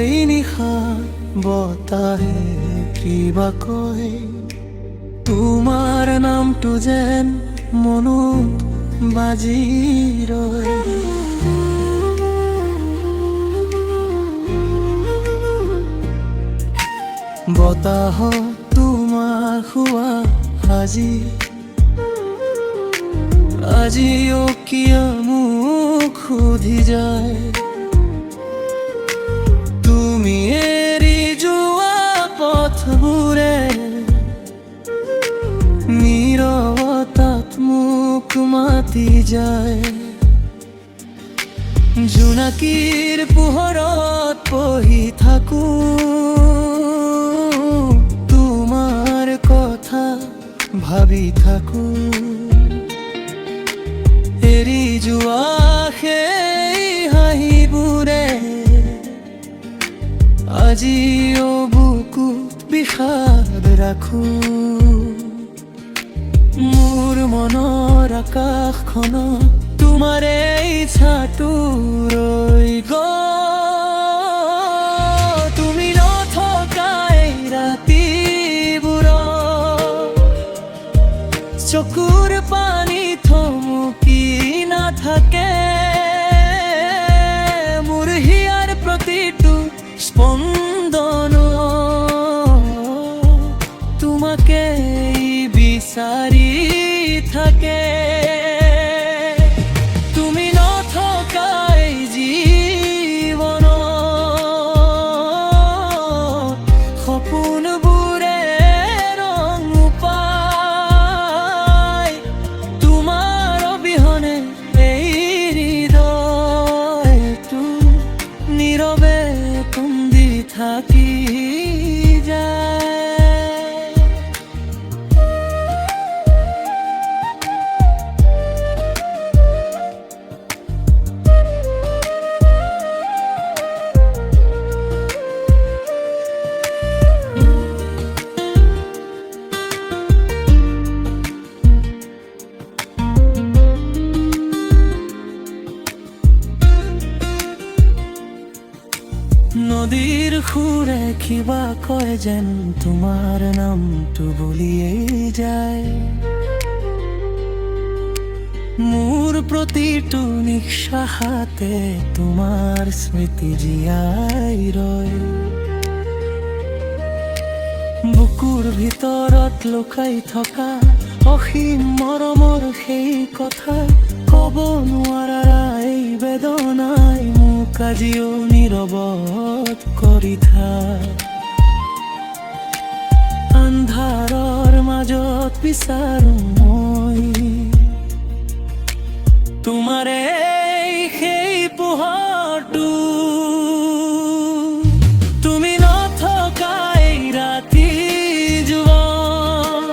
এই নিশা বতাহে কিবা কয়, তোমাৰ নামটো যেন মনত বাজি ৰয়। বতাহত তোমাৰ খোৱা আজিও কিয় মোক সুধি যায়। তুমি এৰি যোৱা পথবোৰে নীৰৱতাত মোক মাতি যায়। জোনাকীৰ পোহৰত পঢ়ি থাকো তোমাৰ কথা ভাবি থাকো। এৰি যোৱা সেই হাঁহিবোৰে আজিও বুকুত বিষাদ ৰাখো। মোৰ মনৰ আকাশখনত তোমাৰ এই ছাঁটো ৰৈ গ'ল। তুমি নথকা এই ৰাতিবোৰত চকুৰ পানী থমকি নাথাকে। মোৰ হিয়াৰ প্ৰতিটো স্পন্দন তোমাকে বিচাৰি থাকে। তুমি নথকা এই জীৱনত সপোনবোৰে ৰং পায়। তোমাৰ অবিহনে এই হৃদয়টো নীৰৱে কন্দি থাকি যায়। নদীৰ সুৰে কিবা কয় যেন তোমাৰ নামটো বুলিয়েই যায়। মোৰ প্ৰতিটো নিশ্বাসতে তোমাৰ স্মৃতি জীয়াই ৰয়। বুকুৰ ভিতৰত লুকাই থকা অসীম মৰমৰ সেই কথা ক'ব নোৱাৰা এই বেদনাই মোক আজিও নীৰৱত কৰি থাক। আন্ধাৰৰ মাজত বিচাৰো মই তোমাৰে সেই পোহৰটো। তুমি নথকা এই ৰাতি জোৱান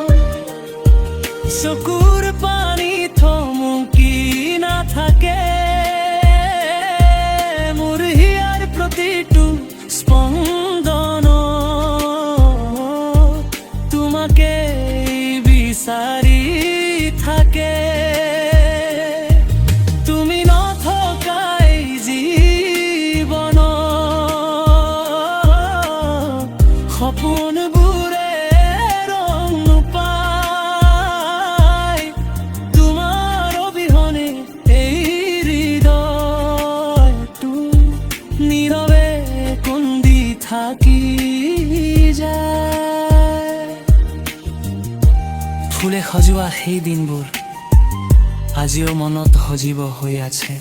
চকুৰ পানী থমকি নাথাকে। মোৰ হিয়াৰ প্ৰতিটো স্পন্দন তোমাকে বিচাৰি থাকে। তুমি নথকা এই জীৱনত সপোনবোৰে ৰং পায়। তোমাৰ অবিহনে এই হৃদয়টো নীৰৱে কন্দি থাকি যায়। ফুলে সজোৱা সেই দিনবোৰ আজিও মনত সজীৱ হৈ আছে।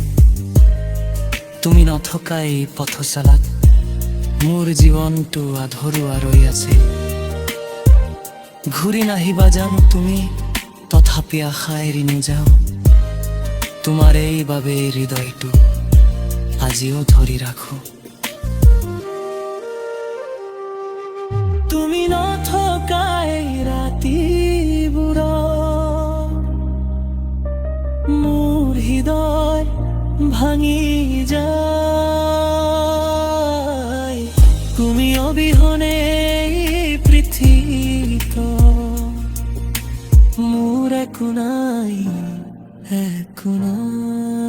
তুমি নথকা এই পথচালাত মোৰ জীৱনটো আধৰুৱা ৰৈ আছে। ঘূৰি নাহিবা জানো তুমি, তথাপি আশা এৰি নাযাওঁ। তোমাৰ এই বাবে হৃদয়টো আজিও ধৰি ৰাখো। তুমি নথকা এই ৰাতিবোৰত মোৰ হৃদয় ভাঙি যায়। তুমি অবিহনে এই পৃথিৱীত মোৰ একো নাই, একো নাই।